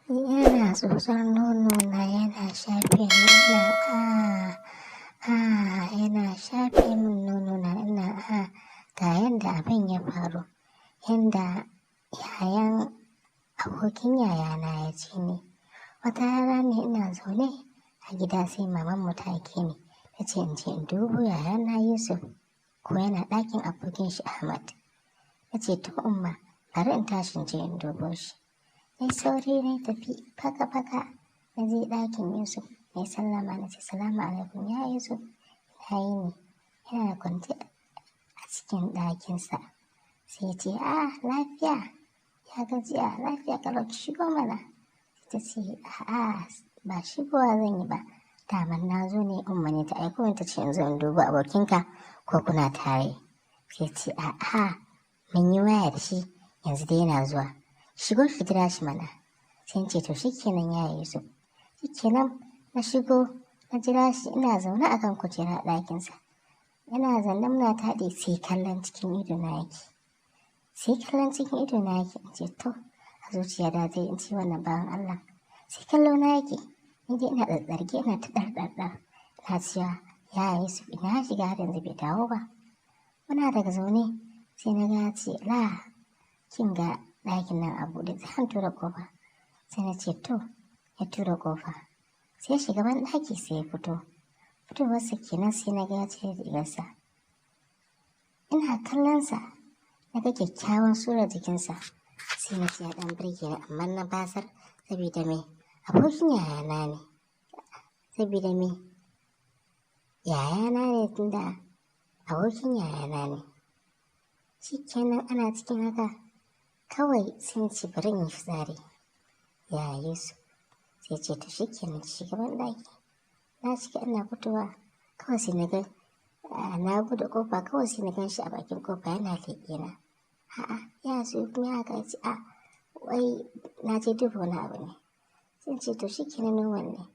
Yana tsotsar nonona yana shafe ni yana shafe min nonona ga yanda abin ya faru. Yanda yayan abokin yayana ya ce ni. Wata rana ne ina zaune a gida sai mamanmu ta aike ni. Ta ce in je in dubo yayana Yusuf ko yana ɗakin abokin shi Ahmad. Na ce to umma bari in tashi in je in dubo shi. Nai sauri na tafi faka-faka na je ɗakin Yusuf. Nai sallama na ce salamu alaikum ya Yusuf. Ina yini? Yana kwance a cikin ɗakinsa. Sai ya ce lafiya ya gajiya lafiya ƙalau ki shigo mana. Ta ce ba shigowa zan yi ba. Daman na zo ne umma ne ta aiko ni ta ce in zo in dubo abokinka ko kuna tare. Sai ce mun yi waya da shi yanzu dai yana zuwa. Shigo ki jira shi mana. Sai ce to shikenan ya Yusuf. Shikenan na shigo na jira shi ina zaune a kan kujera ɗakinsa. Yana zaune muna taɗi sai kallon cikin idona yake. Sai kallon cikin idona yake in ce to a zuciya da zai in ce wannan bawan Allah. Sai kallo na yake ni dai ina tsatsarge ina ta ɗarɗarɗar. Na cewa ya Yusuf ina shiga har yanzu bai dawo ba. Muna daga zaune sai na ga ce kin ga ɗakin nan a buɗe zan tura ƙofa. Sai na ce to ya tura ƙofa. Sai shiga ban ɗaki sai ya fito. Fitowarsa kenan sai na ga ya cire rigarsa. Ina kallonsa na ga kyakkyawan surar jikinsa. Sai na ce ya ɗan birge ni amma na basar saboda me abokin yayana ne. Saboda me yayana ne tunda abokin yayana ne. Shikenan ana cikin haka kawai sai na ce bari in yi fitsari. Ya Yusuf sai ce to shikenan ki shiga ban ɗaki. Na shiga ina fitowa kawai sai na ga na buɗe ƙofa kawai sai na gan shi a bakin ƙofa yana leƙe na. Ya Yusuf me haka ce wai na je duba wani abu ne. Sai ce to shikenan normal ne.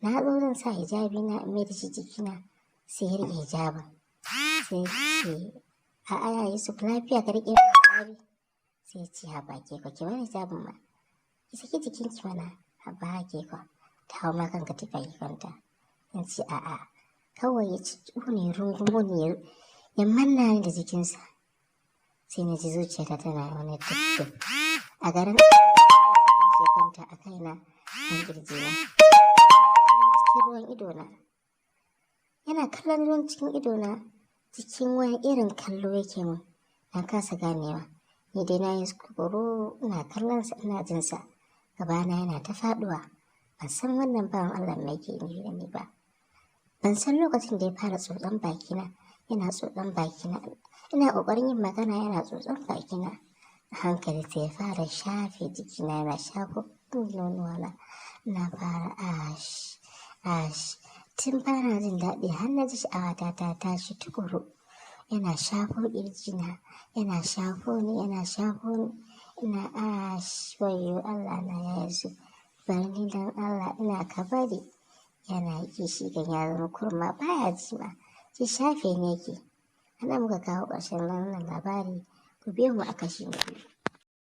Na zo zan sa hijabi na in mai da shi jikina sai ya riƙe hijabin. Sai ce ya Yusuf lafiya ka riƙe hijabi. Sai ce haba ke ko ki bar hijabin ma. Ki saki jikinki mana haba ke ko ta hau ma kanka tufa ki kwanta. In ce kawai ya ci ne rungumo ne ya manna ni da jikinsa. Sai na ji zuciyata tana wani tuk a garin ya kwanta a kaina kan ƙirjina. Cikin ruwan idona. Yana kallon ruwan cikin idona cikin wani irin kallo yake mun. Na kasa ganewa. Ni dai na yi tsoro ina kallonsa ina jinsa. Gabana yana ta faɗuwa. Ban san wannan bawan Allah me yake nufi da ni ba. Ban san lokacin da ya fara tsotson bakina yana tsotson bakina. Ina ƙoƙarin yin magana yana tsotson bakina. A hankali sai ya fara shafe jikina yana shafo nonuwana. Ina fara tun bana jin daɗi har na ji sha'awata ta tashi tukuru. Yana shafo ƙirjina yana shafo ni ina wayyo Allah na ya Yusuf bari ni dan Allah ina ka bari. Yana yi shi kan ya zama kurma baya ji ma sai shafe ne yake. Ana muka kawo ƙarshen wannan labari ku biyo mu a kashi na biyu.